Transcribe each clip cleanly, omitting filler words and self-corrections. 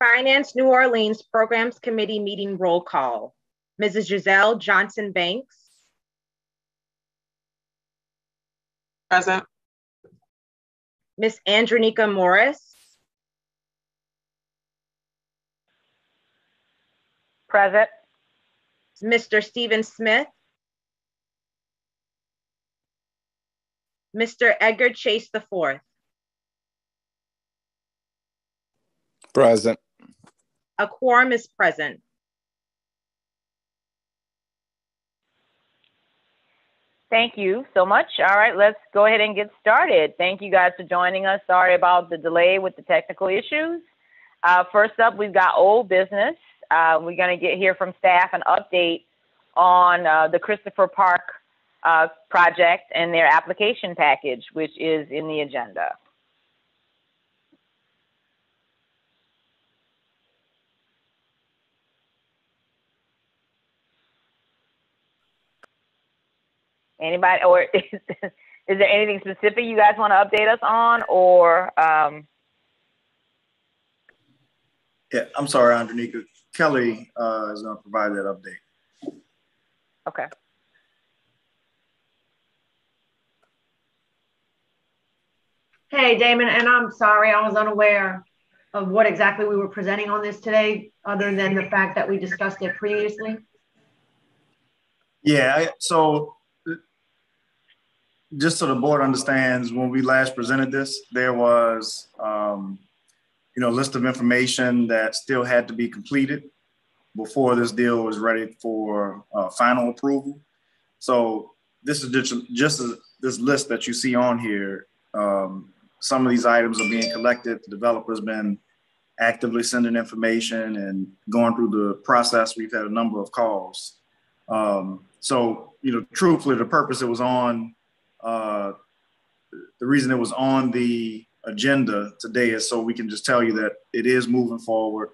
Finance New Orleans Programs Committee meeting roll call. Mrs. Giselle Johnson Banks. Present. Ms. Andronika Morris. Present. Mr. Stephen Smith. Mr. Edgar Chase IV. Present. A quorum is present. Thank you so much. All right, let's go ahead and get started. Thank you guys for joining us. Sorry about the delay with the technical issues. First up, we've got old business. We're going to hear from staff an update on the Christopher Park project and their application package, which is in the agenda. Anybody, or is there anything specific you guys want to update us on, or? Yeah, I'm sorry, Andronika. Kelly is going to provide that update. Okay. Hey, Damon, and I'm sorry, I was unaware of what exactly we were presenting on this today, other than the fact that we discussed it previously. Yeah, so just so the board understands, when we last presented this, there was a list of information that still had to be completed before this deal was ready for final approval. So this is just this list that you see on here. Some of these items are being collected. The developer's been actively sending information and going through the process. We've had a number of calls. So, truthfully, the purpose it was on, the reason it was on the agenda today is so we can just tell you that it is moving forward.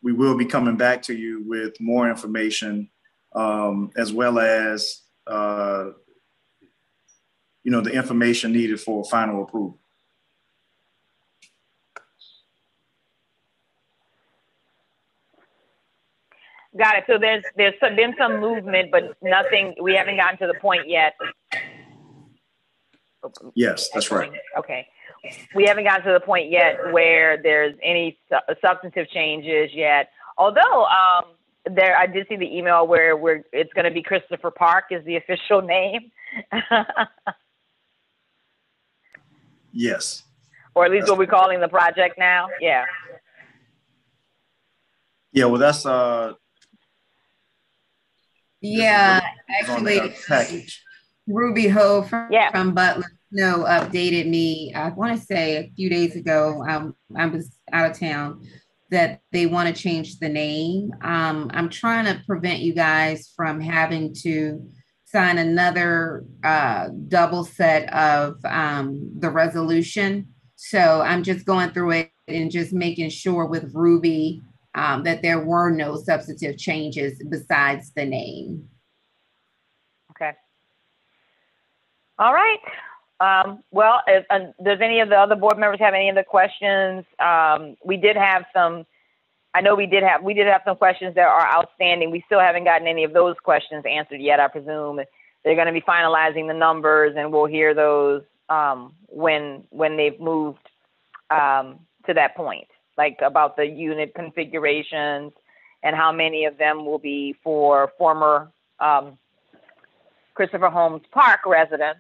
We will be coming back to you with more information, as well as the information needed for final approval. Got it. So there's been some movement, but nothing. We haven't gotten to the point yet. Yes, that's right. Okay. We haven't gotten to the point yet where there's any substantive changes yet. Although I did see the email where it's going to be Christopher Park is the official name. Yes. Or at least what we're calling the project now. Yeah. Yeah. Well, that's yeah, actually, package. Ruby Ho from Butler updated me, I want to say a few days ago, I was out of town, that they want to change the name. I'm trying to prevent you guys from having to sign another double set of the resolution. So I'm just going through it and just making sure with Ruby that there were no substantive changes besides the name. Okay. All right. Well, does any of the other board members have any other questions? We did have some questions that are outstanding. We still haven't gotten any of those questions answered yet. I presume they're going to be finalizing the numbers, and we'll hear those when they've moved to that point, like about the unit configurations and how many of them will be for former Christopher Holmes Park residents,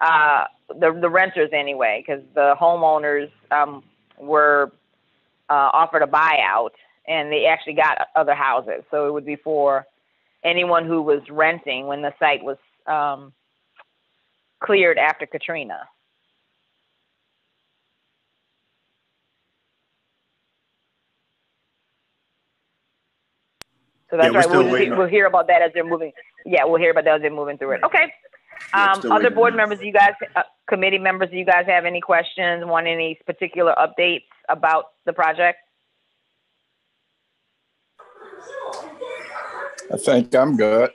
the renters anyway, because the homeowners were offered a buyout and they actually got other houses. So it would be for anyone who was renting when the site was cleared after Katrina. So that's right. We'll hear about that as they're moving. Yeah, we'll hear about that as they're moving through it. Okay. Other board members, you guys, committee members, do you guys have any questions? Want any particular updates about the project? I think I'm good.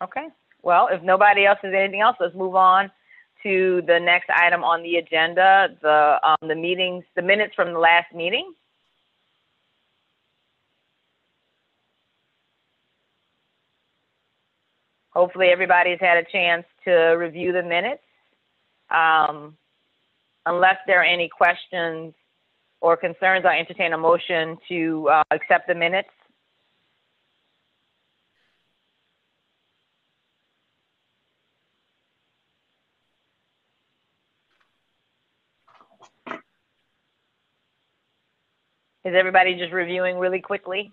Okay. Well, if nobody else has anything else, let's move on to the next item on the agenda, the minutes from the last meeting. Hopefully everybody's had a chance to review the minutes. Unless there are any questions or concerns, I entertain a motion to accept the minutes. Is everybody just reviewing really quickly?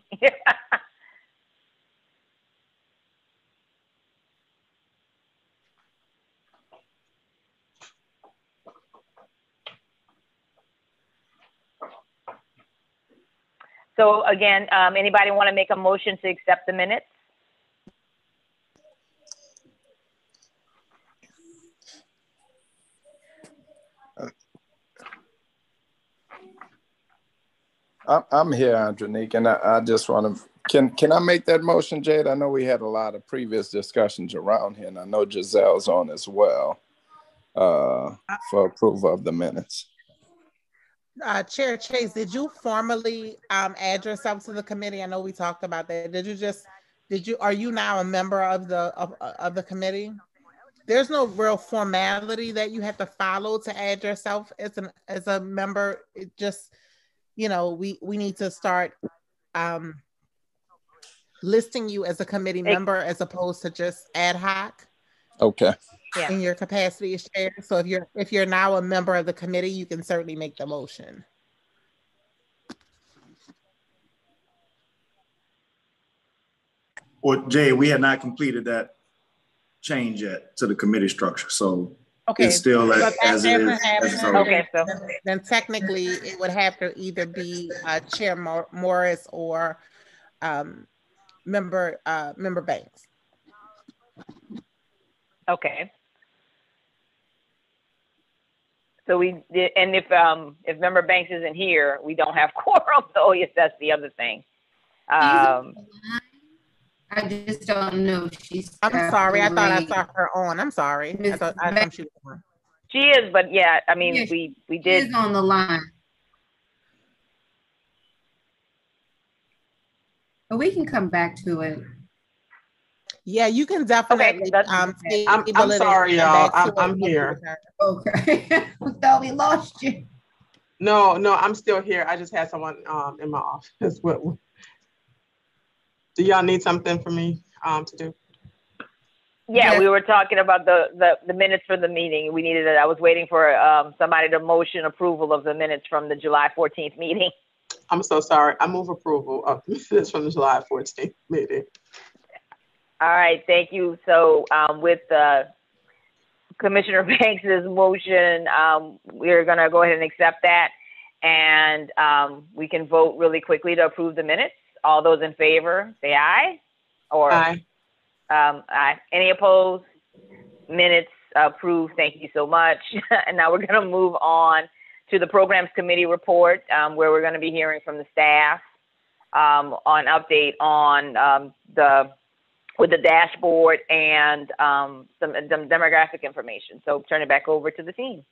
So again, anybody want to make a motion to accept the minutes? I'm here, Andronique, and I just want to, can I make that motion, Jade? I know we had a lot of previous discussions around here, and I know Giselle's on as well for approval of the minutes. Chair Chase, did you formally add yourself to the committee? I know we talked about that. Are you now a member of the committee? There's no real formality that you have to follow to add yourself as a member. It just, you know, we need to start listing you as a committee member as opposed to just ad hoc. Okay. Yeah. In your capacity as chair. So if you're now a member of the committee, you can certainly make the motion. Well, Jay, we had not completed that change yet to the committee structure, so okay, it's still as it is. Okay, so then technically it would have to either be Chair Morris or member Banks. okay. So if Member Banks isn't here, we don't have quorum. So yes, that's the other thing. I just don't know. I'm sorry. I thought I saw her on. I'm sorry. I thought she was on. She is, but yeah, I mean, yeah, we did. She is on the line. But we can come back to it. Yeah, you can definitely. Okay, I'm sorry, y'all. I'm here. Okay. We thought we lost you. No, I'm still here. I just had someone in my office. Do y'all need something from me to do? Yeah, yes. We were talking about the minutes for the meeting. We needed it. I was waiting for somebody to motion approval of the minutes from the July 14th meeting. I'm so sorry. I move approval of the minutes from the July 14th meeting. All right, thank you. So with Commissioner Banks's motion, we're going to go ahead and accept that, and we can vote really quickly to approve the minutes. All those in favor, say aye. Or aye. Aye. Any opposed? Minutes approved. Thank you so much. And now we're going to move on to the Programs Committee report, where we're going to be hearing from the staff on update on with the dashboard and some demographic information. So turn it back over to the team.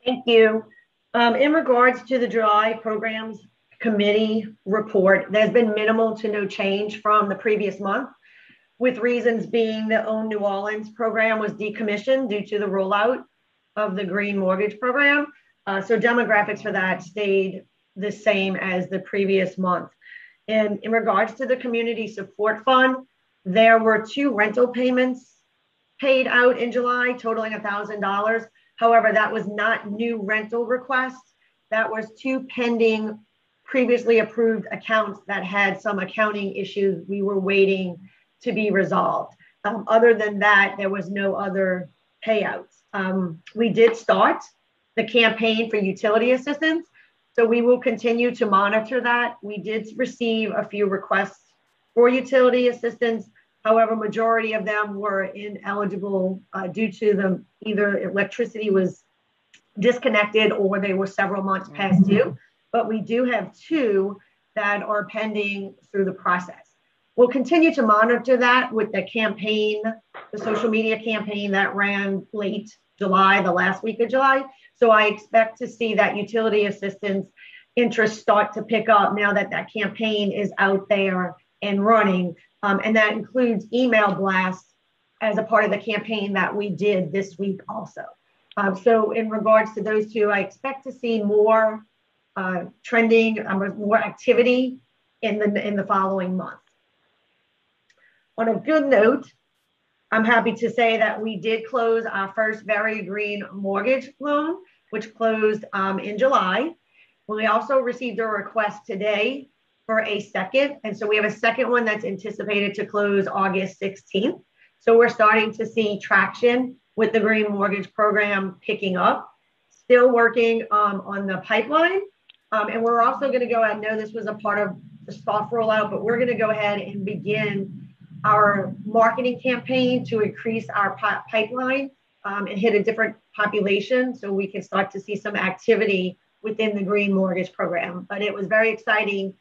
Thank you. In regards to the July Programs Committee report, there's been minimal to no change from the previous month, with reasons being the Own New Orleans program was decommissioned due to the rollout of the Green Mortgage Program. So demographics for that stayed the same as the previous month. And in regards to the Community Support Fund, there were 2 rental payments paid out in July, totaling $1,000. However, that was not new rental requests. That was 2 pending previously approved accounts that had some accounting issues we were waiting to be resolved. Other than that, there was no other payouts. We did start the campaign for utility assistance, so we will continue to monitor that. We did receive a few requests for utility assistance. However, majority of them were ineligible due to either electricity was disconnected or they were several months past due. But we do have 2 that are pending through the process. we'll continue to monitor that with the campaign, the social media campaign that ran late July, the last week of July. So I expect to see that utility assistance interest start to pick up now that that campaign is out there and running. And that includes email blasts as a part of the campaign that we did this week also. So in regards to those two, I expect to see more trending, more activity in the following month. On a good note, I'm happy to say that we did close our first Very Green mortgage loan, which closed in July. We also received a request today for a second. And so we have a second one that's anticipated to close August 16th. So we're starting to see traction with the Green Mortgage Program picking up. Still working on the pipeline. And we're also going to go ahead, I know this was a part of the soft rollout, but we're going to go ahead and begin our marketing campaign to increase our pipeline and hit a different population so we can start to see some activity within the Green Mortgage Program. But it was very exciting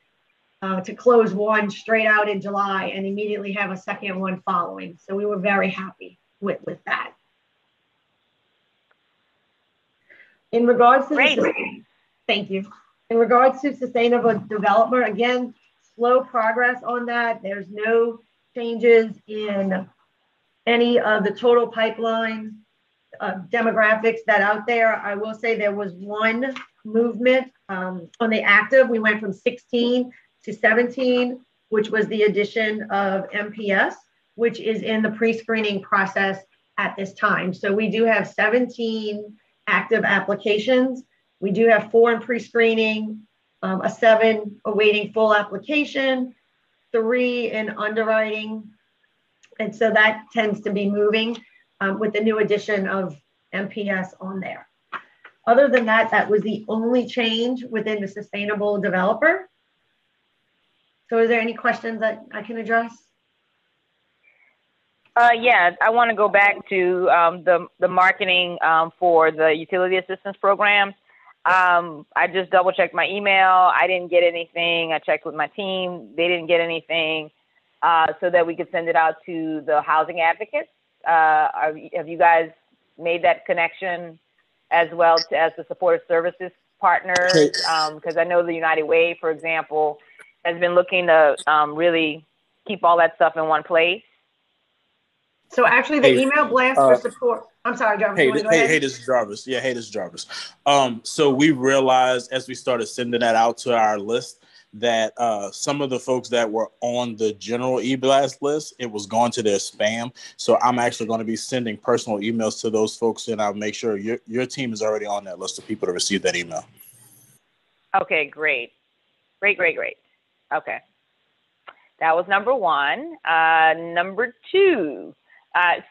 to close one straight out in July and immediately have a second one following. So we were very happy with that. In regards to thank you. In regards to sustainable development, again, slow progress on that. There's no changes in any of the total pipeline demographics that out there. I will say there was one movement on the active. We went from 16 to 17, which was the addition of MPS, which is in the pre-screening process at this time. So we do have 17 active applications. We do have 4 in pre-screening, a 7 awaiting full application, 3 in underwriting. And so that tends to be moving with the new addition of MPS on there. Other than that, that was the only change within the sustainable developer. So is there any questions that I can address? Yeah, I want to go back to the marketing for the utility assistance program. I just double checked my email. I didn't get anything. I checked with my team. They didn't get anything so that we could send it out to the housing advocates. Have you guys made that connection as well as the supportive services partners? Because I know the United Way, for example, has been looking to really keep all that stuff in one place. So actually the email blast for support, I'm sorry, Jarvis. Hey, this is Jarvis. Yeah, hey, this is Jarvis. So we realized as we started sending that out to our list that some of the folks that were on the general e-blast list, it was going to their spam. So I'm actually going to be sending personal emails to those folks, and I'll make sure your team is already on that list of people to receive that email. Okay, great. Great. Okay. That was number one. Number two.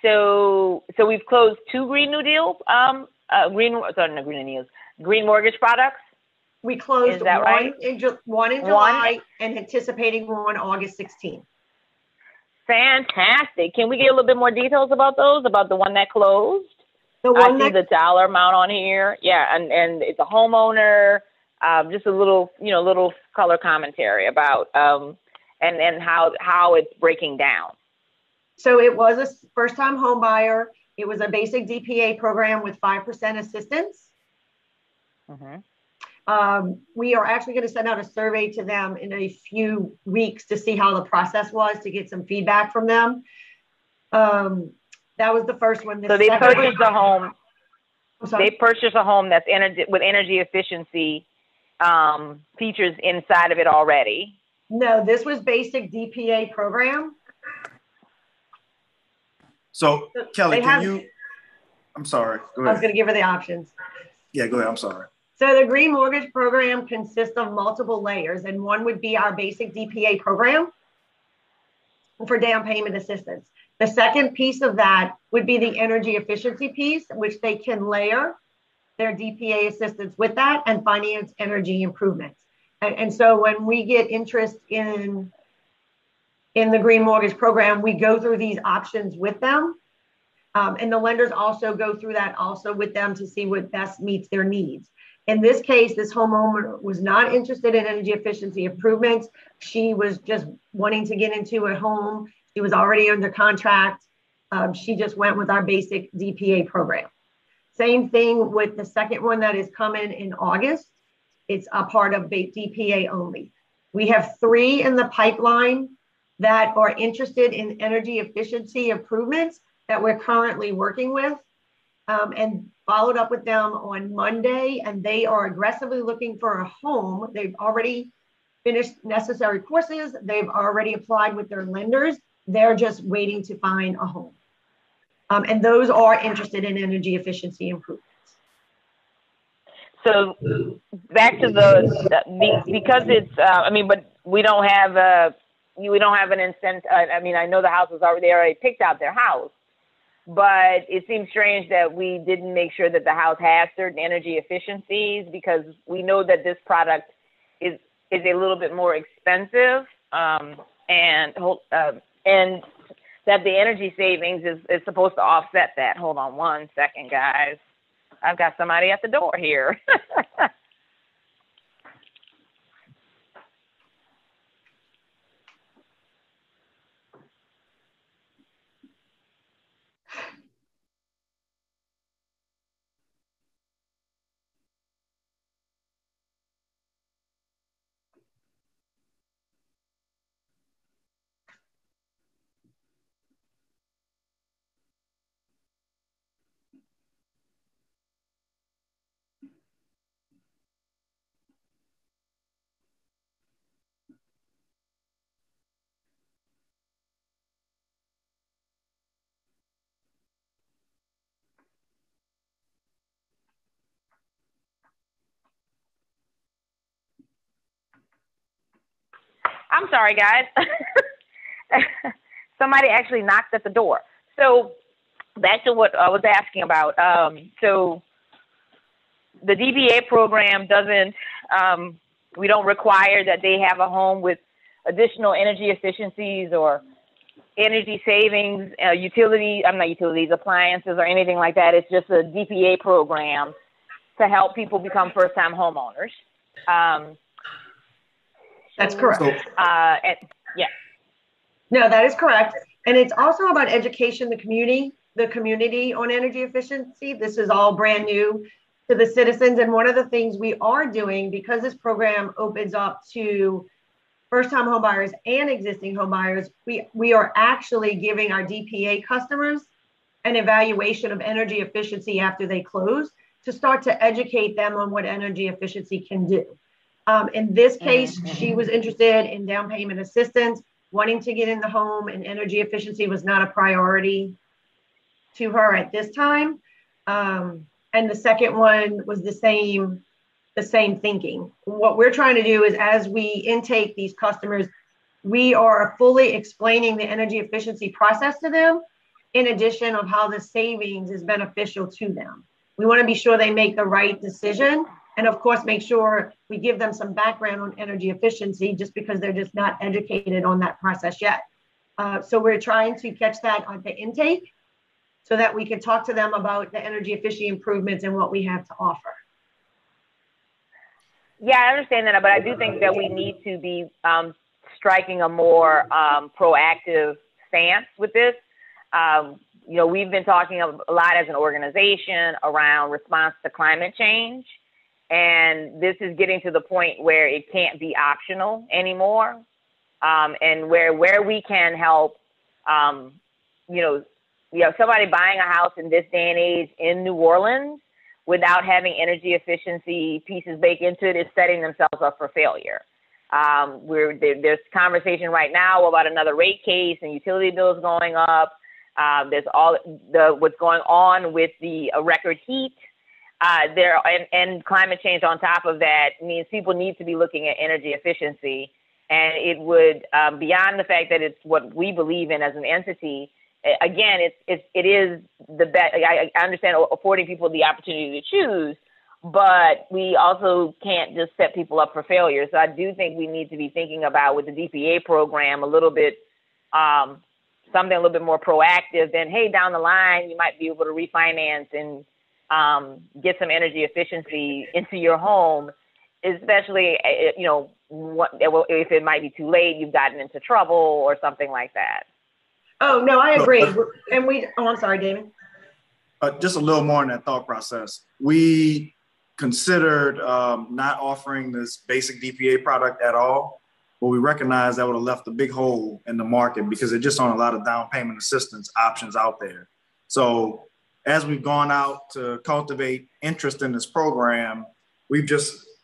So we've closed 2 Green New Deal, Green Mortgage products. We closed one, right? one in July and anticipating one August 16th. Fantastic. Can we get a little bit more details about those, about the one that closed? I see the dollar amount on here. Yeah, and it's a homeowner, just a little, little color commentary about and how it's breaking down. So it was a first-time home buyer. It was a basic DPA program with 5% assistance. Mm-hmm. We are actually going to send out a survey to them in a few weeks to see how the process was, to get some feedback from them. That was the first one. So they purchased a home. They purchased a home that's with energy efficiency features inside of it already. No, this was basic DPA program. So Kelly, I'm sorry. Go ahead. I was going to give her the options. Yeah, go ahead. I'm sorry. So the Green Mortgage Program consists of multiple layers, and one would be our basic DPA program for down payment assistance. The second piece of that would be the energy efficiency piece, which they can layer their DPA assistance with that and finance energy improvements. And so when we get interest in the Green Mortgage Program, we go through these options with them. And the lenders also go through that also with them to see what best meets their needs. In this case, this homeowner was not interested in energy efficiency improvements. She was just wanting to get into a home. She was already under contract. She just went with our basic DPA program. Same thing with the second one that is coming in August. It's a part of DPA only. We have 3 in the pipeline that are interested in energy efficiency improvements that we're currently working with, and followed up with them on Monday, and they are aggressively looking for a home. They've already finished necessary courses. They've already applied with their lenders. They're just waiting to find a home. And those are interested in energy efficiency improvements. So back to because it's, but we don't have an incentive. I know the house was already, they already picked out their house, but it seems strange that we didn't make sure that the house has certain energy efficiencies, because we know that this product is a little bit more expensive, and that the energy savings is supposed to offset that. Hold on one second, guys. I've got somebody at the door here. I'm sorry, guys. Somebody actually knocked at the door. So back to what I was asking about. So the DBA program doesn't, we don't require that they have a home with additional energy efficiencies or energy savings, appliances or anything like that. It's just a DPA program to help people become first-time homeowners. That's correct. Yeah. No, that is correct. And it's also about education, the community on energy efficiency. This is all brand new to the citizens. And one of the things we are doing, because this program opens up to first-time homebuyers and existing homebuyers, we are actually giving our DPA customers an evaluation of energy efficiency after they close to start to educate them on what energy efficiency can do. In this case, she was interested in down payment assistance, wanting to get in the home, and energy efficiency was not a priority to her at this time. And the second one was the same thinking. What we're trying to do is, as we intake these customers, we are fully explaining the energy efficiency process to them, in addition of how the savings is beneficial to them. We want to be sure they make the right decision. And of course, make sure we give them some background on energy efficiency, just because they're just not educated on that process yet. So we're trying to catch that on the intake so that we can talk to them about the energy efficiency improvements and what we have to offer. Yeah, I understand that, but I do think that we need to be striking a more proactive stance with this. We've been talking a lot as an organization around response to climate change. And this is getting to the point where it can't be optional anymore. And where we can help, somebody buying a house in this day and age in New Orleans without having energy efficiency pieces baked into it is setting themselves up for failure. There's conversation right now about another rate case and utility bills going up. There's what's going on with the record heat. And climate change on top of that means people need to be looking at energy efficiency. And it would, beyond the fact that it's what we believe in as an entity, again, it is the best. I understand affording people the opportunity to choose, but we also can't just set people up for failure. So I do think we need to be thinking about, with the DPA program, a little bit, something a little bit more proactive than, hey, down the line, you might be able to refinance and get some energy efficiency into your home, especially, you know, if it might be too late, you've gotten into trouble or something like that. Oh, no, I agree. I'm sorry, Damon. Just a little more in that thought process. We considered not offering this basic DPA product at all, but we recognized that would have left a big hole in the market because there just aren't a lot of down payment assistance options out there. So as we've gone out to cultivate interest in this program, we've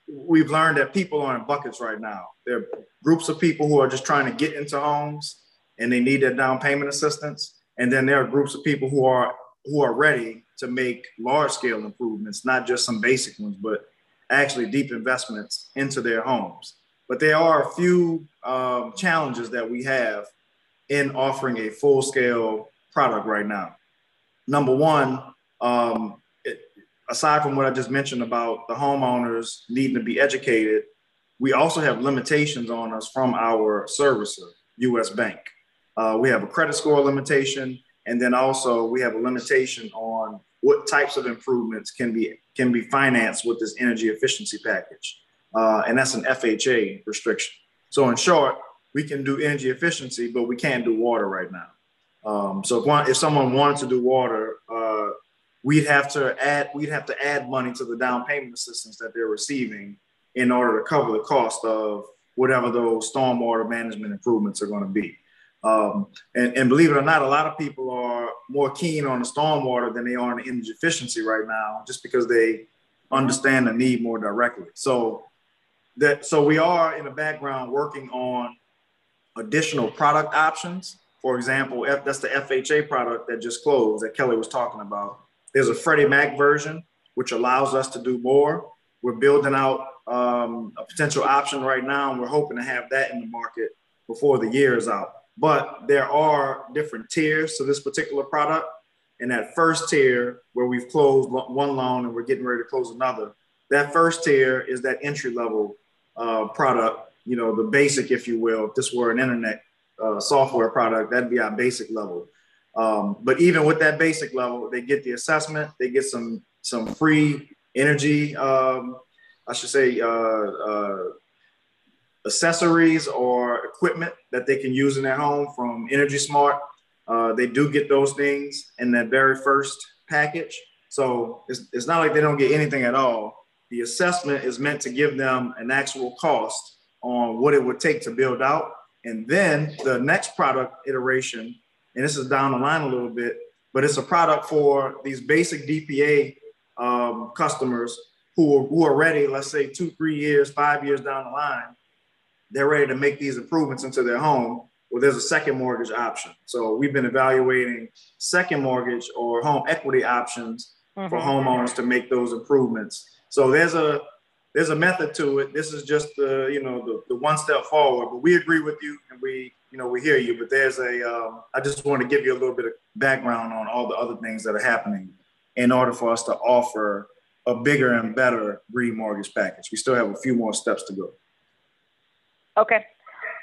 learned that people are in buckets right now. There are groups of people who are just trying to get into homes and they need that down payment assistance. And then there are groups of people who are ready to make large scale improvements, not just some basic ones, but actually deep investments into their homes. But there are a few challenges that we have in offering a full scale product right now. Number one, aside from what I just mentioned about the homeowners needing to be educated, we also have limitations on us from our servicer, US Bank. We have a credit score limitation, and then also we have a limitation on what types of improvements can be financed with this energy efficiency package. And that's an FHA restriction. So in short, we can do energy efficiency, but we can't do water right now. So if someone wanted to do water, we'd have to add money to the down payment assistance that they're receiving in order to cover the cost of whatever those stormwater management improvements are going to be. And believe it or not, a lot of people are more keen on the stormwater than they are on the energy efficiency right now, just because they understand the need more directly. So we are in the background working on additional product options. For example, that's the FHA product that just closed that Kelly was talking about. There's a Freddie Mac version, which allows us to do more. We're building out a potential option right now, and we're hoping to have that in the market before the year is out. But there are different tiers to this particular product. And that first tier, where we've closed one loan and we're getting ready to close another, that first tier is that entry-level product, you know, the basic, if you will. If this were an internet software product, that'd be our basic level. But even with that basic level, they get the assessment, they get some free energy, accessories or equipment that they can use in their home from Energy Smart. They do get those things in that very first package. So it's not like they don't get anything at all. The assessment is meant to give them an actual cost on what it would take to build out. And then the next product iteration, and this is down the line a little bit, but it's a product for these basic DPA customers who are ready, let's say 2, 3 years, 5 years down the line, they're ready to make these improvements into their home. Well, there's a second mortgage option. So we've been evaluating second mortgage or home equity options for homeowners to make those improvements. So there's a method to it. This is just the one step forward. But we agree with you, and we hear you. But there's I just want to give you a little bit of background on all the other things that are happening in order for us to offer a bigger and better green mortgage package. We still have a few more steps to go. Okay.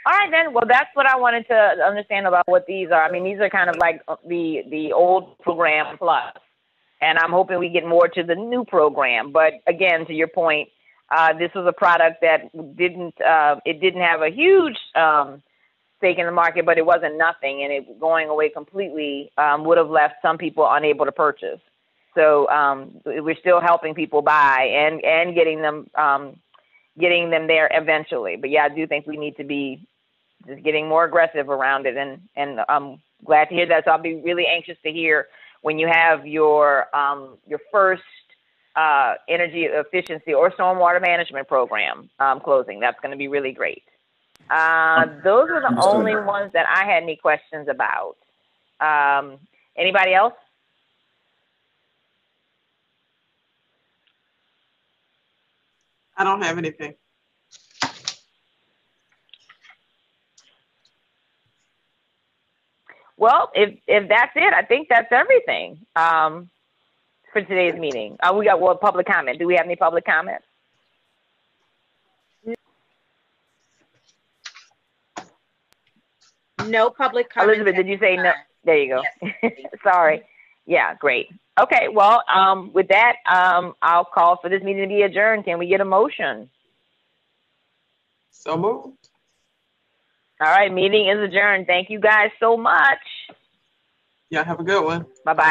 All right, then. Well, that's what I wanted to understand about what these are. I mean, these are kind of like the old program plus, and I'm hoping we get more to the new program. But again, to your point, this was a product that didn't have a huge stake in the market, but it wasn't nothing, and it going away completely would have left some people unable to purchase. So we're still helping people buy and getting them there eventually. But yeah, I do think we need to be just getting more aggressive around it, and I'm glad to hear that. So I'll be really anxious to hear when you have your first energy efficiency or stormwater management program closing. That's going to be really great. Those are the only ones that I had any questions about. Anybody else? I don't have anything. Well, if that's it, I think that's everything for today's meeting. We got public comment. Do we have any public comment? No public comment. Elizabeth, did you say no? There you go. Yes. Sorry. Yeah, great. Okay, well, with that, I'll call for this meeting to be adjourned. Can we get a motion? So moved. All right, meeting is adjourned. Thank you guys so much. Yeah, have a good one. Bye-bye.